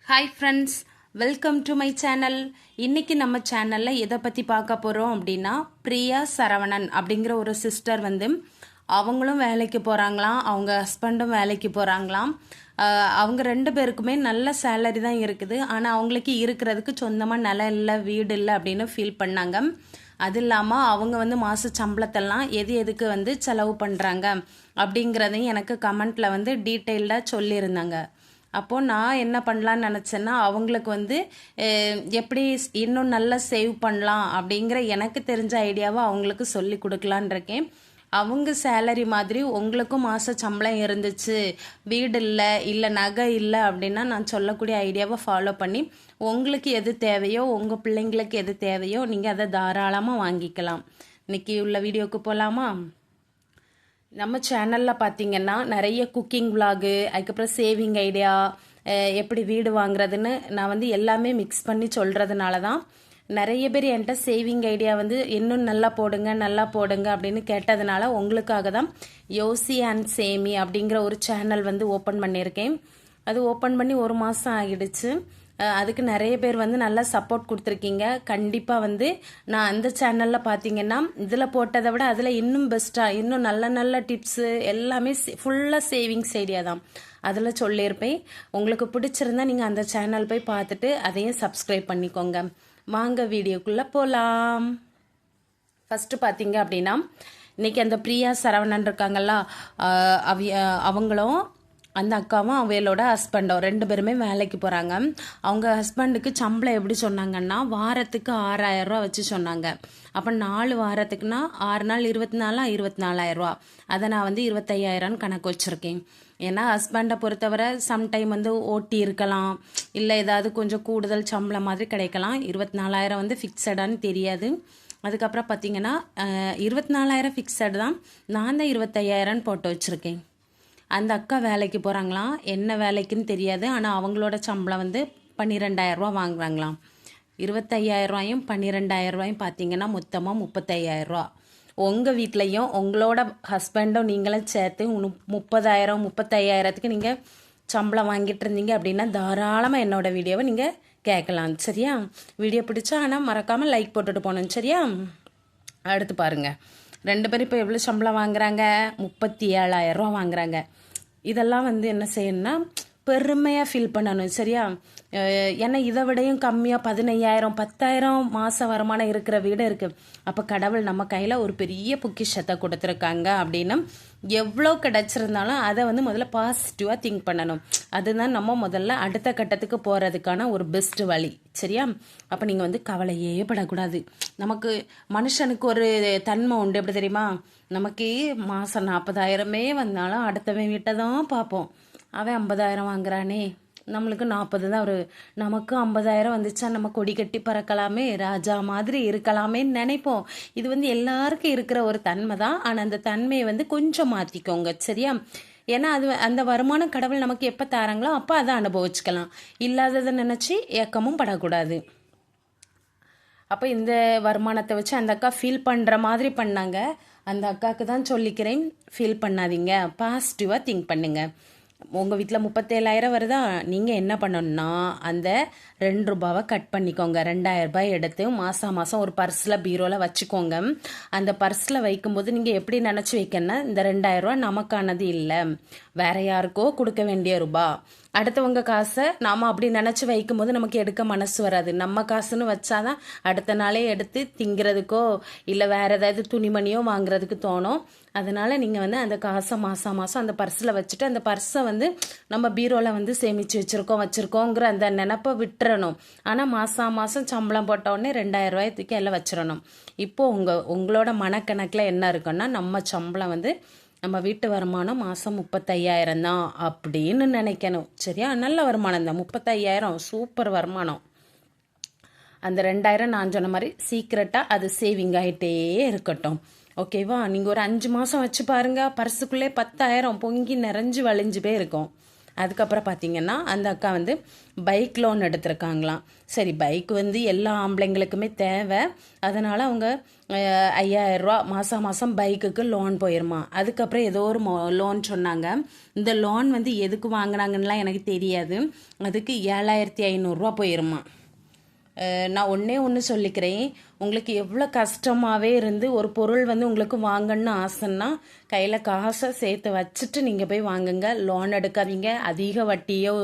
Hi friends, welcome to my channel. இன்றைக்கி நம்ம சேனலில் எதை பற்றி பார்க்க போகிறோம் அப்படின்னா, பிரியா சரவணன் அப்படிங்கிற ஒரு சிஸ்டர் அவங்களும் வேலைக்கு போகிறாங்களாம், அவங்க ஹஸ்பண்டும் வேலைக்கு போகிறாங்களாம். அவங்க ரெண்டு பேருக்குமே நல்ல சேலரி தான் இருக்குது. ஆனால் அவங்களுக்கு இருக்கிறதுக்கு சொந்தமாக நிலம் இல்லை, வீடு இல்லை அப்படின்னு ஃபீல் பண்ணாங்க. அது இல்லாமல் அவங்க மாத சம்பளத்தெல்லாம் எதுக்கு செலவு பண்ணுறாங்க அப்படிங்கிறதையும் எனக்கு கமெண்ட்டில் டீட்டெயில்டாக சொல்லியிருந்தாங்க. அப்போது நான் என்ன பண்ணலான்னு நினச்சேன்னா, அவங்களுக்கு எப்படி இன்னும் நல்லா சேவ் பண்ணலாம் அப்படிங்கிற எனக்கு தெரிஞ்ச ஐடியாவை அவங்களுக்கு சொல்லி கொடுக்கலான் இருக்கேன். அவங்க சேலரி மாதிரி உங்களுக்கும் மாத சம்பளம் இருந்துச்சு, வீடு இல்லை நகை இல்லை அப்படின்னா நான் சொல்லக்கூடிய ஐடியாவை ஃபாலோ பண்ணி உங்களுக்கு எது தேவையோ, உங்கள் பிள்ளைங்களுக்கு எது தேவையோ நீங்கள் அதை தாராளமாக வாங்கிக்கலாம். இன்றைக்கி உள்ள வீடியோவுக்கு போகலாமா? நம்ம சேனலில் பார்த்தீங்கன்னா நிறைய குக்கிங் விலாகு, அதுக்கப்புறம் சேவிங் ஐடியா, எப்படி வீடு வாங்குறதுன்னு நான் எல்லாமே மிக்ஸ் பண்ணி சொல்கிறதுனால தான் நிறைய பேர் என்கிட்ட சேவிங் ஐடியா இன்னும் நல்லா போடுங்க அப்படின்னு கேட்டதுனால உங்களுக்காக தான் யோசி அண்ட் சேமி அப்படிங்கிற ஒரு சேனல் ஓப்பன் பண்ணியிருக்கேன். அது ஓப்பன் பண்ணி 1 மாதம் ஆகிடுச்சு. அதுக்கு நிறைய பேர் நல்லா சப்போர்ட் கொடுத்துருக்கீங்க. கண்டிப்பாக நான் அந்த சேனலில் பார்த்தீங்கன்னா இதில் போட்டதை விட அதில் இன்னும் பெஸ்ட்டாக, இன்னும் நல்ல டிப்ஸு எல்லாமே ஃபுல்லாக சேவிங்ஸ் ஐடியா தான் அதில் சொல்லியிருப்பேன். உங்களுக்கு பிடிச்சிருந்தா நீங்கள் அந்த சேனல் போய் பார்த்துட்டு அதையும் சப்ஸ்கிரைப் பண்ணிக்கோங்க. வாங்க வீடியோக்குள்ளே போகலாம். ஃபஸ்ட்டு பார்த்தீங்க அப்படின்னா, இன்றைக்கி அந்த பிரியா சரவணன் இருக்காங்களா, அவங்களும் அந்த அக்காவும் அவளோட ஹஸ்பண்டும் 2 பேருமே வேலைக்கு போகிறாங்க. அவங்க ஹஸ்பண்டுக்கு சம்பளம் எப்படி சொன்னாங்கன்னா, வாரத்துக்கு 6000 ரூபா வச்சு சொன்னாங்க. அப்போ 4 வாரத்துக்குன்னா 6 நாள் 24 24,000 ரூபா. அதை நான் 25,000 கணக்கு வச்சுருக்கேன். ஏன்னா ஹஸ்பண்டை பொறுத்தவரை சம்டைம் ஓட்டி இருக்கலாம், இல்லை ஏதாவது கொஞ்சம் கூடுதல் சம்பளம் மாதிரி கிடைக்கலாம். 24,000 ஃபிக்ஸடான்னு தெரியாது. அதுக்கப்புறம் பார்த்தீங்கன்னா 24,000 ஃபிக்ஸட் தான். நான் தான் 25,000 போட்டு வச்சுருக்கேன். அந்த அக்கா வேலைக்கு போகிறாங்களாம், என்ன வேலைக்குன்னு தெரியாது. ஆனால் அவங்களோட சம்பளம் 12,000 ரூபா வாங்குறாங்களாம். 25,000 ரூபாயும் 12,000 ரூபாயும் பார்த்தீங்கன்னா மொத்தமாக 35,000 ரூபா. உங்கள் வீட்லேயும் உங்களோட ஹஸ்பண்டும் நீங்களும் சேர்த்து 30,000 35,000க்கு நீங்கள் சம்பளம் வாங்கிட்டு இருந்தீங்க அப்படின்னா தாராளமாக என்னோடய வீடியோவை நீங்கள் கேட்கலாம். சரியா? வீடியோ பிடிச்சா ஆனால் மறக்காமல் லைக் போட்டுட்டு போகணும். சரியா? அடுத்து பாருங்கள், 2 பேரும் இப்போ எவ்வளோ சம்பளம் வாங்குறாங்க? 37,000 ரூபா வாங்குறாங்க. இதெல்லாம் என்ன செய்யணும்னா பெருமையாக ஃபீல் பண்ணணும். சரியா? ஏன்னா இதை விடையும் கம்மியாக 15,000 10,000 மாத வருமானம் இருக்கிற வீடு இருக்குது. அப்போ கடவுள் நம்ம கையில் ஒரு பெரிய பொக்கிஷத்தை கொடுத்துருக்காங்க அப்படின்னு எவ்வளோ கிடச்சிருந்தாலும் அதை முதல்ல பாசிட்டிவாக திங்க் பண்ணணும். அதுதான் நம்ம முதல்ல அடுத்த கட்டத்துக்கு போகிறதுக்கான ஒரு பெஸ்ட் வழி. சரியா? அப்போ நீங்கள் கவலையே படக்கூடாது. நமக்கு மனுஷனுக்கு ஒரு தன்மை உண்டு, எப்படி தெரியுமா? நமக்கு மாதம் 40,000 வந்தாலும் அடுத்தவன் வீட்டை தான் பார்ப்போம். அவன் 50,000 வாங்குறானே, நம்மளுக்கு 40 தான் ஒரு, நமக்கு 50,000 வந்துச்சா நம்ம கொடி கட்டி பறக்கலாமே, ராஜா மாதிரி இருக்கலாமேன்னு நினைப்போம். இது எல்லாருக்கும் இருக்கிற ஒரு தன்மை தான். ஆனால் அந்த தன்மையை கொஞ்சம் மாற்றிக்கோங்க. சரியா? ஏன்னா அது அந்த வருமானம் கடவுள் நமக்கு எப்போ தராங்களோ அப்போ அதை அனுபவிச்சுக்கலாம். இல்லாததை நினச்சி ஏக்கமும் படக்கூடாது. அப்போ இந்த வருமானத்தை வச்சு அந்த அக்கா ஃபீல் பண்ணுற மாதிரி பண்ணாங்க. அந்த அக்காவுக்கு தான் சொல்லிக்கிறேன், ஃபீல் பண்ணாதீங்க, பாசிட்டிவாக திங்க் பண்ணுங்கள். உங்கள் வீட்டில் 37,000 வருதா? நீங்கள் என்ன பண்ணணும்னா அந்த 2 ரூபாவை கட் பண்ணிக்கோங்க. 2,000 ரூபாய் எடுத்து மாதம் ஒரு பர்ஸில் பீரோவில் வச்சுக்கோங்க. அந்த பர்ஸில் வைக்கும்போது நீங்கள் எப்படி நினச்சி வைக்கணும்னா, இந்த 2,000 ரூபா நமக்கானது இல்லை, வேற யாருக்கோ கொடுக்க வேண்டிய ரூபா. அடுத்தவங்க காசை நாம் அப்படி நினச்சி வைக்கும்போது நமக்கு எடுக்க மனசு வராது. நம்ம காசுன்னு வச்சாதான் அடுத்த நாளே எடுத்து திங்கிறதுக்கோ இல்லை வேறு ஏதாவது துணிமணியோ வாங்குறதுக்கு தோணும். அதனால் நீங்கள் அந்த காசை மாதம் அந்த பர்ஸில் வச்சுட்டு அந்த பர்ஸை நம்ம பீரோவில் சேமித்து வச்சுருக்கோங்கிற அந்த நினப்பை விட்டுறணும். ஆனால் மாதம் சம்பளம் போட்டவுடனே 2,000 ரூபாய்க்கு எல்லாம் வச்சிடணும். இப்போது உங்களோட மனக்கணக்கில் என்ன இருக்குன்னா, நம்ம சம்பளம் நம்ம வீட்டு வருமானம் மாதம் 35,000 தான் அப்படின்னு நினைக்கணும். சரியா? நல்ல வருமானம் தான், 35,000 சூப்பர் வருமானம். அந்த 2,000 நான் சொன்ன மாதிரி சீக்ரெட்டாக அது சேவிங் ஆகிட்டே இருக்கட்டும். ஓகேவா? நீங்கள் ஒரு 5 மாதம் வச்சு பாருங்கள், பர்ஸுக்குள்ளே 10,000 பொங்கி நிறைஞ்சு வழிஞ்சு போய் இருக்கும். அதுக்கப்புறம் பார்த்தீங்கன்னா அந்த அக்கா வந்து பைக் லோன் எடுத்திருக்காங்களாம். சரி, பைக் வந்து எல்லா ஆம்பளைங்களுக்குமே தேவை. அதனால் அவங்க 5000 ரூபா மாதம் மாதம் பைக்குக்கு லோன் போயிருமா. அதுக்கப்புறம் ஏதோ ஒரு லோன் சொன்னாங்க. இந்த லோன் வந்து எதுக்கு வாங்கினாங்கன்னெலாம் எனக்கு தெரியாது. அதுக்கு 7500 போயிருமா. நான் ஒன்றே ஒன்று சொல்லிக்கிறேன், உங்களுக்கு எவ்வளோ கஷ்டமாகவே இருந்து ஒரு பொருள் வந்து உங்களுக்கு வாங்கணும்னு ஆசைன்னா கையில் காசை சேர்த்து வச்சுட்டு நீங்கள் போய் வாங்குங்க. லோன் எடுக்காதீங்க. அதிக வட்டியோ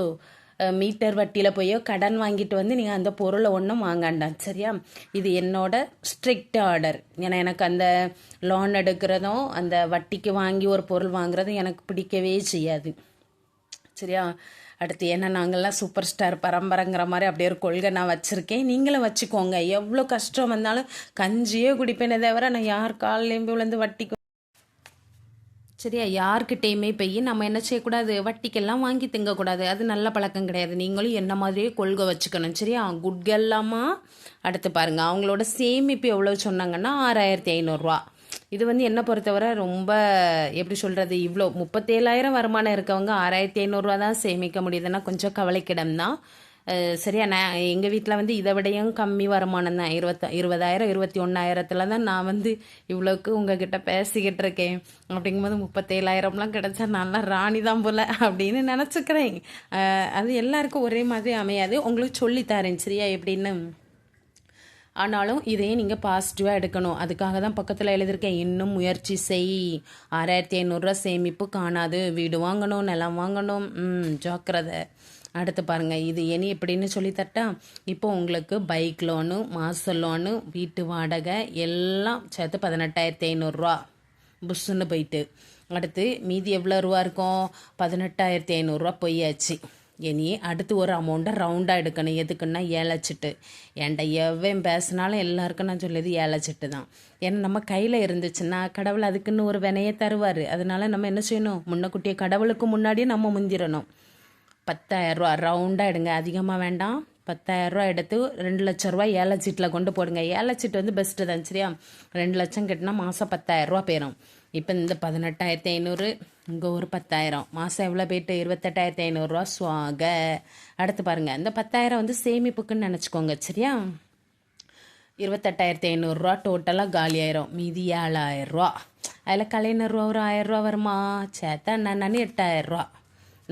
மீட்டர் வட்டியில் போயோ கடன் வாங்கிட்டு வந்து நீங்கள் அந்த பொருளை ஒன்றும் வாங்காண்டாம். சரியா? இது என்னோட ஸ்ட்ரிக்ட் ஆர்டர். ஏன்னா எனக்கு அந்த லோன் எடுக்கிறதும் அந்த வட்டிக்கு வாங்கி ஒரு பொருள் வாங்குறதும் எனக்கு பிடிக்கவே செய்யாது. சரியா? அடுத்து ஏன்னா நாங்கள்லாம் சூப்பர் ஸ்டார் பரம்பரைங்கிற மாதிரி அப்படியே ஒரு கொள்கை நான் வச்சுருக்கேன். நீங்களும் வச்சுக்கோங்க. எவ்வளோ கஷ்டம் வந்தாலும் கஞ்சியே குடிப்பேனே தவிர நான் யார் காலையும் விழுந்து வட்டிக்கு. சரியா? யார்கிட்டையுமே போய் நம்ம என்ன செய்யக்கூடாது, வட்டிக்கெல்லாம் வாங்கி திங்கக்கூடாது. அது நல்ல பழக்கம் கிடையாது. நீங்களும் என்ன மாதிரியே கொள்கை வச்சுக்கணும். சரியா? குட் கேர்லாமா. அடுத்து பாருங்கள், அவங்களோட சேமிப்பு எவ்வளோ சொன்னாங்கன்னா 6500 இது வந்து என்னை பொறுத்தவரை ரொம்ப எப்படி சொல்கிறது, இவ்வளோ 37,000 வருமானம் இருக்கவங்க 6500 தான் சேமிக்க முடியுதுன்னா கொஞ்சம் கவலைக்கிடம் தான். சரியா? நான் எங்கள் வீட்டில் வந்து இதை விடையும் கம்மி வருமானம் தான். 20,000 21,000 தான் நான் வந்து இவ்வளோக்கு உங்ககிட்ட பேசிக்கிட்டு இருக்கேன். அப்படிங்கும்போது 37,000லாம் கிடச்சா நல்லா ராணி தான் போல் அப்படின்னு நினச்சிக்கிறேன். அது எல்லாருக்கும் ஒரே மாதிரி அமையாது. உங்களுக்கு சொல்லித்தரேன். சரியா? எப்படின்னு. ஆனாலும் இதையே நீங்கள் பாசிட்டிவாக எடுக்கணும். அதுக்காக தான் பக்கத்தில் எழுதியிருக்கேன், இன்னும் முயற்சி செய். 6500 சேமிப்பு காணாது. வீடு வாங்கணும், நிலம் வாங்கணும், ஜாக்கிரதை. அடுத்து பாருங்கள், இது இனி எப்படின்னு சொல்லித்தட்டா. இப்போ உங்களுக்கு பைக் லோனு, மாத லோனு, வீட்டு வாடகை எல்லாம் சேர்த்து 18,500 புஷ்ஷுன்னு போயிட்டு. அடுத்து மீதி எவ்வளோ ரூபா இருக்கும்? 18,500 போயாச்சு. இனி அடுத்து ஒரு அமௌண்ட்டை ரவுண்டாக எடுக்கணும். எதுக்குன்னா ஏலச்சிட்டு. ஏன்டா எவன் பேசினாலும் எல்லாருக்கும் நான் சொல்லியது ஏலச்சிட்டு தான். ஏன்னா நம்ம கையில் இருந்துச்சுன்னா கடவுள் அதுக்குன்னு ஒரு வினையை தருவார். அதனால நம்ம என்ன செய்யணும், முன்னக்குட்டிய கடவுளுக்கு முன்னாடியே நம்ம முந்திரணும். 10,000 ரவுண்டாக எடுங்க, அதிகமாக வேண்டாம். 10,000 எடுத்து 2 லட்ச ரூபா ஏலச்சீட்டில் கொண்டு போடுங்க. ஏலச்சீட்டு வந்து பெஸ்ட்டு தான். சரியா? 2 லட்சம் கட்டினா மாதம் 10,000 போயிடும். இப்போ இந்த 18,500 இங்கே ஒரு 10,000 மாதம் எவ்வளோ போயிட்டு 28,500 சுவாக. அடுத்து பாருங்கள், இந்த 10,000 வந்து சேமிப்புக்குன்னு நினச்சிக்கோங்க. சரியா? 28,500 டோட்டலாக காலி ஆயிரும். மீதி 7,000. அதில் கலைஞர் ரூபா ஒரு 1000 வருமா? சேர்த்தா என்னன்னு 8,000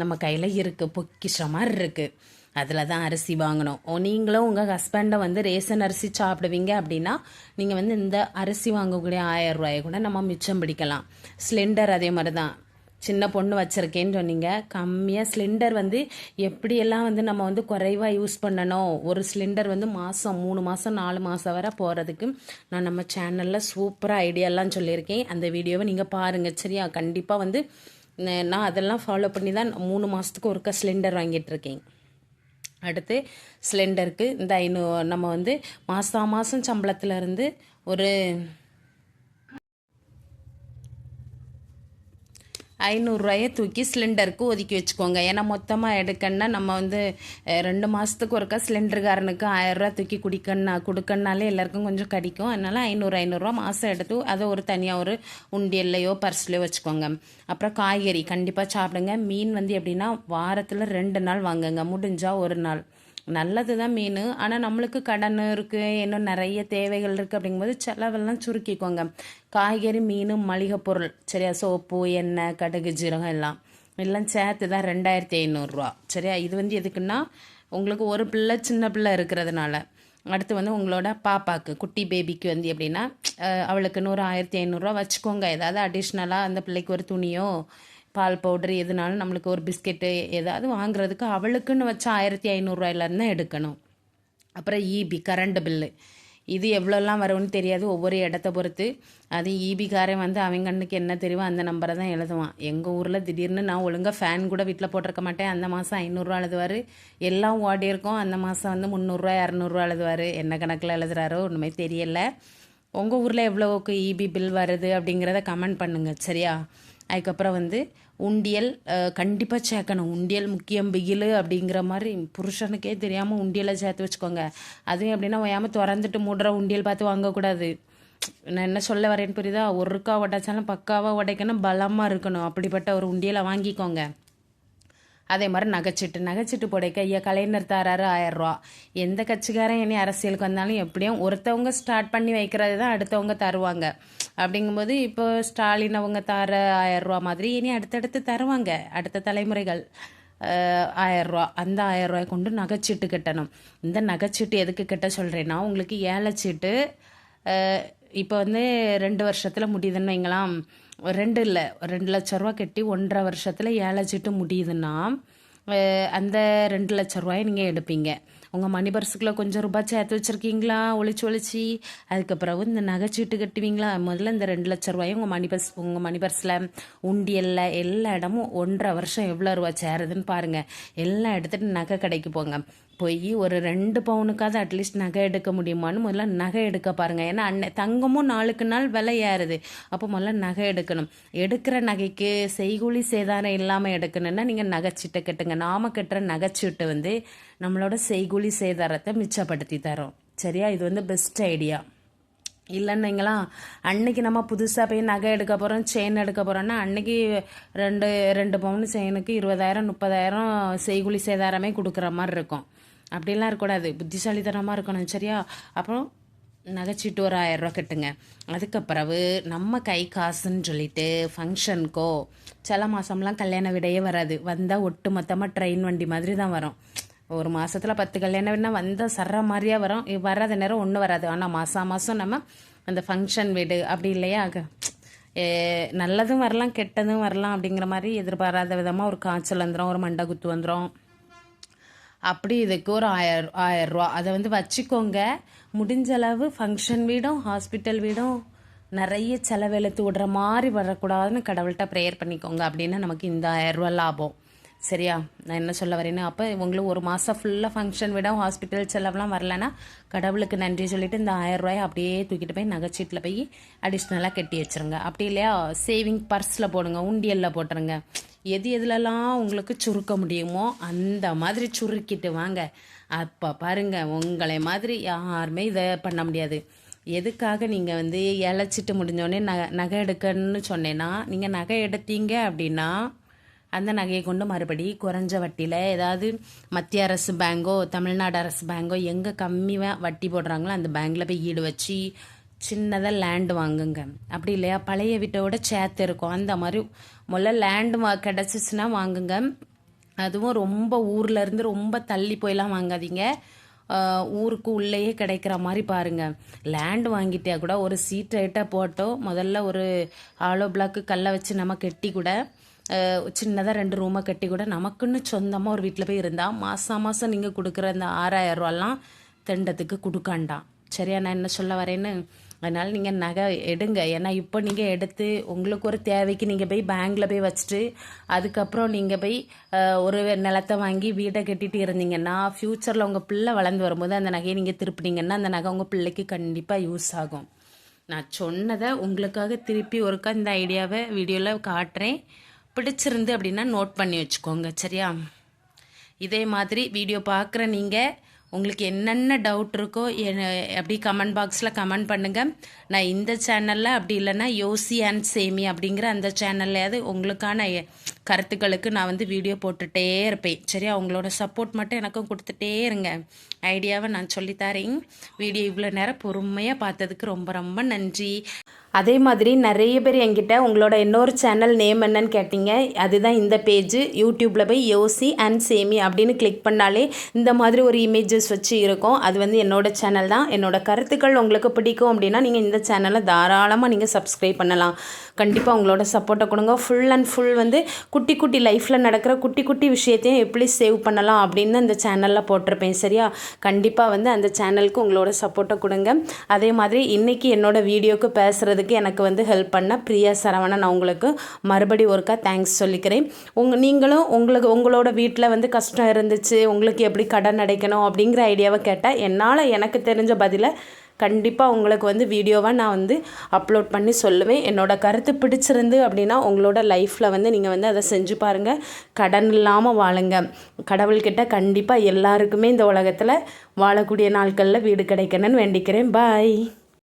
நம்ம கையில் இருக்குது. பொக்கிஷ மாதிரி இருக்குது. அதில் தான் அரிசி வாங்கணும். நீங்களும் உங்கள் ஹஸ்பண்டை வந்து ரேஷன் அரிசி சாப்பிடுவீங்க அப்படின்னா நீங்கள் வந்து இந்த அரிசி வாங்கக்கூடிய 1000 கூட நம்ம மிச்சம் பிடிக்கலாம். சிலிண்டர் அதே மாதிரி தான். சின்ன பொண்ணு வச்சுருக்கேன்னு சொன்னீங்க, கம்மியாக சிலிண்டர் வந்து எப்படியெல்லாம் வந்து நம்ம வந்து குறைவாக யூஸ் பண்ணணும். ஒரு சிலிண்டர் வந்து மாதம் 3 மாதம் 4 மாதம் வரை போகிறதுக்கு நான் நம்ம சேனலில் சூப்பராக ஐடியாலாம் சொல்லியிருக்கேன். அந்த வீடியோவை நீங்கள் பாருங்கள். சரியா? கண்டிப்பாக வந்து நான் அதெல்லாம் ஃபாலோ பண்ணி தான் 3 மாதத்துக்கு ஒருக்கா சிலிண்டர் வாங்கிட்டு இருக்கேன். அடுத்து சிலிண்டருக்கு இந்த நம்ம வந்து மாதம் சம்பளத்துலேருந்து ஒரு 500 தூக்கி சிலிண்டருக்கு ஒதுக்கி வச்சுக்கோங்க. ஏன்னா மொத்தமாக எடுக்கணுன்னா நம்ம வந்து 2 மாதத்துக்கு ஒருக்கா சிலிண்டருக்காரனுக்கு 1000 தூக்கி கொடுக்கணுனாலே எல்லாருக்கும் கொஞ்சம் கிடைக்கும். அதனால் 500 மாதம் எடுத்து அதை ஒரு தனியாக ஒரு உண்டியல்லையோ பர்ஸ்லையோ வச்சுக்கோங்க. அப்புறம் காய்கறி கண்டிப்பாக சாப்பிடுங்க. மீன் வந்து எப்படின்னா வாரத்தில் 2 நாள் வாங்குங்க, முடிஞ்சால் 1 நாள். நல்லது தான் மீன். ஆனால் நம்மளுக்கு கடன் இருக்குது, இன்னும் நிறைய தேவைகள் இருக்குது. அப்படிங்கும்போது செலவெல்லாம் சுருக்கிக்கோங்க. காய்கறி, மீன், மளிகை பொருள், சரியா? சோப்பு, எண்ணெய், கடுகு, ஜீரகம் எல்லாம் சேர்த்து தான் 2,500. சரியா? இது வந்து எதுக்குன்னா உங்களுக்கு ஒரு பிள்ளை சின்ன பிள்ளை இருக்கிறதுனால. அடுத்து வந்து உங்களோட பாப்பாவுக்கு குட்டி பேபிக்கு வந்து எப்படின்னா அவளுக்குன்னு ஒரு 1,500 வச்சுக்கோங்க. ஏதாவது அடிஷ்னலாக அந்த பிள்ளைக்கு ஒரு துணியோ பால் பவுடர் எதுனாலும் நம்மளுக்கு ஒரு பிஸ்கெட்டு ஏதாவது வாங்குறதுக்கு அவளுக்குன்னு வச்சா 1,500 தான் எடுக்கணும். அப்புறம் இபி கரண்ட் பில்லு, இது எவ்வளோலாம் வரும்னு தெரியாது, ஒவ்வொரு இடத்த பொறுத்து. அது இபிக்காரன் வந்து அவங்க கண்ணுக்கு என்ன தெரியுமோ அந்த நம்பரை தான் எழுதுவான். எங்கள் ஊரில் திடீர்னு நான் ஒழுங்காக ஃபேன் கூட வீட்டில் போட்டிருக்க மாட்டேன், அந்த மாதம் 500 எழுதுவார். எல்லாம் ஓடி இருக்கும், அந்த மாதம் வந்து 300 200 எழுதுவார். என்ன கணக்கில் எழுதுறாரோ ஒன்றுமே தெரியலை. உங்கள் ஊரில் எவ்வளோக்கு இபி பில் வருது அப்படிங்கிறத கமெண்ட் பண்ணுங்கள். சரியா? அதுக்கப்புறம் வந்து உண்டியல் கண்டிப்பாக சேர்க்கணும். உண்டியல் முக்கியம், பிகிலு அப்படிங்கிற மாதிரி புருஷனுக்கே தெரியாமல் உண்டியலை சேர்த்து வச்சுக்கோங்க. அதுவும் எப்படின்னா ஓயாமல் திறந்துட்டு மூடுற உண்டியல் பார்த்து வாங்கக்கூடாது. நான் என்ன சொல்ல வரேன்னு புரியுதா? ஒருக்கா உடைச்சாலும் பக்காவாக உடைக்கணும், பலமாக இருக்கணும். அப்படிப்பட்ட ஒரு உண்டியலை வாங்கிக்கோங்க. அதே மாதிரி நகைச்சீட்டு போடைக்க ஐயா கலைஞர் தராரு 1000 ரூபா. எந்த கட்சிக்காரன் இனி அரசியலுக்கு வந்தாலும் எப்படியும் ஒருத்தவங்க ஸ்டார்ட் பண்ணி வைக்கிறது தான் அடுத்தவங்க தருவாங்க. அப்படிங்கும்போது இப்போ ஸ்டாலின் அவங்க தர 1000 ரூபா மாதிரி இனி அடுத்தடுத்து தருவாங்க அடுத்த தலைமுறைகள். 1000 ரூபா, அந்த 1000 ரூபாய் கொண்டு நகைச்சீட்டு கட்டணும். இந்த நகைச்சீட்டு எதுக்கு கட்ட சொல்கிறேன்னா, உங்களுக்கு ஏலச்சீட்டு இப்போ வந்து 2 வருஷத்தில் முடியுதுன்னு வைங்களாம். 2 லட்ச ரூபா கட்டி 1.5 வருஷத்தில் ஏலச்சீட்டு முடியுதுன்னா அந்த 2 லட்ச ரூபாயை நீங்கள் எடுப்பீங்க. உங்கள் மணி பர்ஸுக்குள்ளே கொஞ்சம் ரூபாய் சேர்த்து வச்சுருக்கீங்களா ஒளிச்சு அதுக்கப்புறம் இந்த நகைச்சீட்டு கட்டுவீங்களா. முதல்ல இந்த 2 லட்ச ரூபாயும் உங்கள் மணி பர்ஸில் உண்டியல்ல எல்லா இடமும் 1.5 வருஷம் எவ்வளோ ரூபா சேருதுன்னு பாருங்கள். எல்லாம் எடுத்துகிட்டு நகை கடைக்கு போய் ஒரு 2 பவுனுக்காவது அட்லீஸ்ட் நகை எடுக்க முடியுமான்னு முதல்ல நகை எடுக்க பாருங்கள். ஏன்னா தங்கமும் நாளுக்கு நாள் விலை ஏறுது. அப்போ முதல்ல நகை எடுக்கணும். எடுக்கிற நகைக்கு செய்கூலி சேதாரம் இல்லாமல் எடுக்கணும்னா நீங்கள் நகைச்சீட்டை கட்டுங்க. நாம கட்டுற நகைச்சீட்டு வந்து நம்மளோட செய்கூலி சேதாரத்தை மிச்சப்படுத்தி தரோம். சரியா? இது வந்து பெஸ்ட் ஐடியா. இல்லைன்னுங்களா, அன்னைக்கு நம்ம புதுசாக போய் நகை எடுக்க போகிறோம், செயின் எடுக்க போகிறோன்னா அன்னைக்கு 2 பவுன் செயினுக்கு 20,000 30,000 செய்கூலி சேதாரமே கொடுக்குற மாதிரி இருக்கும். அப்படிலாம் இருக்கக்கூடாது, புத்திசாலித்தனமாக இருக்கணும். சரியா? அப்புறம் நகைச்சீட்டு ஒரு 1000 ரூபா கட்டுங்க. அதுக்கப்புறவு நம்ம கை காசுன்னு சொல்லிட்டு ஃபங்க்ஷனுக்கோ சில மாதம்லாம் கல்யாண விடையே வராது. வந்தால் ஒட்டு மொத்தமாக ட்ரெயின் வண்டி மாதிரி தான் வரும். ஒரு மாதத்தில் 10 கல்யாணம் வீடுனா வந்தால் சர்ற மாதிரியாக வரும். வராத நேரம் ஒன்றும் வராது. ஆனால் மாதம் நம்ம அந்த ஃபங்க்ஷன் வீடு அப்படி இல்லையா, நல்லதும் வரலாம் கெட்டதும் வரலாம். அப்படிங்கிற மாதிரி எதிர்பாராத விதமாக ஒரு காய்ச்சல் வந்துடும், ஒரு மண்டை குத்து வந்துடும். அப்படி இதுக்கு ஒரு 1000 ரூபா அதை வந்து வச்சுக்கோங்க. முடிஞ்ச அளவு ஃபங்க்ஷன் வீடும் ஹாஸ்பிட்டல் வீடும் நிறைய செலவெழுத்து விடுற மாதிரி வரக்கூடாதுன்னு கடவுள்கிட்ட ப்ரேயர் பண்ணிக்கோங்க. அப்படின்னா நமக்கு இந்த 1000 ரூபா லாபம். சரியா? நான் என்ன சொல்ல வரேன்னா, அப்போ உங்களுக்கு ஒரு மாதம் ஃபுல்லாக ஃபங்க்ஷன் விட ஹாஸ்பிட்டல் செலவுலாம் வரலன்னா கடவுளுக்கு நன்றி சொல்லிவிட்டு இந்த 1000 ரூபாயை அப்படியே தூக்கிட்டு போய் நகைச்சீட்டில் போய் அடிஷ்னலாக கட்டி வச்சுருங்க. அப்படி இல்லையா சேவிங் பர்ஸில் போடுங்க, உண்டியலில் போட்டுருங்க. எதுலெல்லாம் உங்களுக்கு சுருக்க முடியுமோ அந்த மாதிரி சுருக்கிட்டு வாங்க. அப்போ பாருங்கள், உங்களை மாதிரி யாருமே இதை பண்ண முடியாது. எதுக்காக நீங்கள் வந்து இழைச்சிட்டு முடிஞ்சோடனே நகை எடுக்கணும்னு சொன்னேன்னா, நீங்கள் நகை எடுத்தீங்க அப்படின்னா அந்த நகையை கொண்டு மறுபடி குறைஞ்ச வட்டியில் ஏதாவது மத்திய அரசு பேங்கோ தமிழ்நாடு அரசு பேங்கோ எங்கே கம்மி வட்டி போடுறாங்களோ அந்த பேங்கில் போய் ஈடு வச்சு சின்னதாக லேண்டு வாங்குங்க. அப்படி இல்லையா பழைய வீட்டோட சேர்த்து இருக்கும் அந்த மாதிரி முதல்ல லேண்டு கிடச்சிச்சின்னா வாங்குங்க. அதுவும் ரொம்ப ஊர்லேருந்து ரொம்ப தள்ளி போயெல்லாம் வாங்காதீங்க. ஊருக்கு உள்ளேயே கிடைக்கிற மாதிரி பாருங்கள். லேண்டு வாங்கிட்டே கூட ஒரு சீட் ரைட்டாக போட்டோ முதல்ல ஒரு ஆலோ பிளாக்கு கல்லை வச்சு நம்ம கட்டி கூட சின்னதாக 2 ரூமை கட்டி கூட நமக்குன்னு சொந்தமாக ஒரு வீட்டில் போய் இருந்தால் மாதம் நீங்கள் கொடுக்குற இந்த 6000 ரூபாலாம் திண்டத்துக்கு கொடுக்காண்டாம். சரியா நான் என்ன சொல்ல வரேன்னு? அதனால் நீங்கள் நகை எடுங்க. ஏன்னா இப்போ நீங்கள் எடுத்து உங்களுக்கு ஒரு தேவைக்கு நீங்கள் போய் பேங்கில் போய் வச்சுட்டு அதுக்கப்புறம் நீங்கள் போய் ஒரு நிலத்தை வாங்கி வீடை கட்டிட்டு இருந்தீங்கன்னா ஃப்யூச்சரில் உங்கள் பிள்ளை வளர்ந்து வரும்போது அந்த நகையை நீங்கள் திருப்பினீங்கன்னா அந்த நகை உங்கள் பிள்ளைக்கு கண்டிப்பாக யூஸ் ஆகும். நான் சொன்னதை உங்களுக்காக திருப்பி ஒருக்கா இந்த ஐடியாவை வீடியோவில் காட்டுறேன். பிடிச்சிருந்து அப்படின்னா நோட் பண்ணி வச்சுக்கோங்க. சரியா? இதே மாதிரி வீடியோ பார்க்குற நீங்கள் உங்களுக்கு என்னென்ன டவுட் இருக்கோ அப்படி கமெண்ட் பாக்ஸில் கமெண்ட் பண்ணுங்கள். நான் இந்த சேனலில் அப்படி இல்லைன்னா யோசி அண்ட் சேமி அப்படிங்கிற அந்த சேனல்லையாவது உங்களுக்கான கருத்துக்களுக்கு நான் வந்து வீடியோ போட்டுகிட்டே இருப்பேன். சரியா? உங்களோட சப்போர்ட் மட்டும் எனக்கும் கொடுத்துட்டே இருங்க. ஐடியாவை நான் சொல்லித்தரேன். வீடியோ இவ்வளோ நேரம் பொறுமையாக பார்த்ததுக்கு ரொம்ப ரொம்ப நன்றி. அதே மாதிரி நிறைய பேர் என்கிட்ட உங்களோட இன்னொரு சேனல் நேம் என்னன்னு கேட்டீங்க. அதுதான் இந்த பேஜ். யூடியூப்பில் போய் யோசி அண்ட் சேமி அப்படின்னு கிளிக் பண்ணாலே இந்த மாதிரி ஒரு இமேஜஸ் வச்சு இருக்கும். அது வந்து என்னோட சேனல் தான். என்னோட கருத்துக்கள் உங்களுக்கு பிடிக்கும் அப்படின்னா நீங்கள் இந்த சேனலை தாராளமாக நீங்கள் சப்ஸ்கிரைப் பண்ணலாம். கண்டிப்பாக உங்களோட சப்போர்ட்டை கொடுங்க. ஃபுல் அண்ட் ஃபுல் வந்து குட்டி குட்டி லைஃப்பில் நடக்கிற குட்டி குட்டி விஷயத்தையும் எப்படி சேவ் பண்ணலாம் அப்படின்னு அந்த சேனலில் போட்டிருப்பேன். சரியா? கண்டிப்பாக வந்து அந்த சேனலுக்கு உங்களோட சப்போர்ட்டை கொடுங்க. அதே மாதிரி இன்றைக்கி என்னோட வீடியோக்கு பேசுகிறதுக்கு எனக்கு வந்து ஹெல்ப் பண்ண பிரியா சரவணன் அவங்களுக்கு மறுபடி ஒருக்கா தேங்க்ஸ் சொல்லிக்கிறேன். நீங்களும் உங்களோட வீட்டில் வந்து கஷ்டம் இருந்துச்சு, உங்களுக்கு எப்படி கடன் அடைக்கணும் அப்படிங்கிற ஐடியாவை கேட்டால் என்னால் எனக்கு தெரிஞ்ச பதிலை கண்டிப்பாக உங்களுக்கு வந்து வீடியோவாக நான் வந்து அப்லோட் பண்ணி சொல்லுவேன். என்னோடய கருத்து பிடிச்சிருந்து அப்படின்னா உங்களோட லைஃப்பில் வந்து நீங்கள் வந்து அதை செஞ்சு பாருங்கள். கடன் இல்லாமல் வாழுங்க. கடவுள்கிட்ட கண்டிப்பாக எல்லாருக்குமே இந்த உலகத்தில் வாழக்கூடிய நாட்களில் வீடு கிடைக்கணும்னு வேண்டிக்கிறேன். பாய்.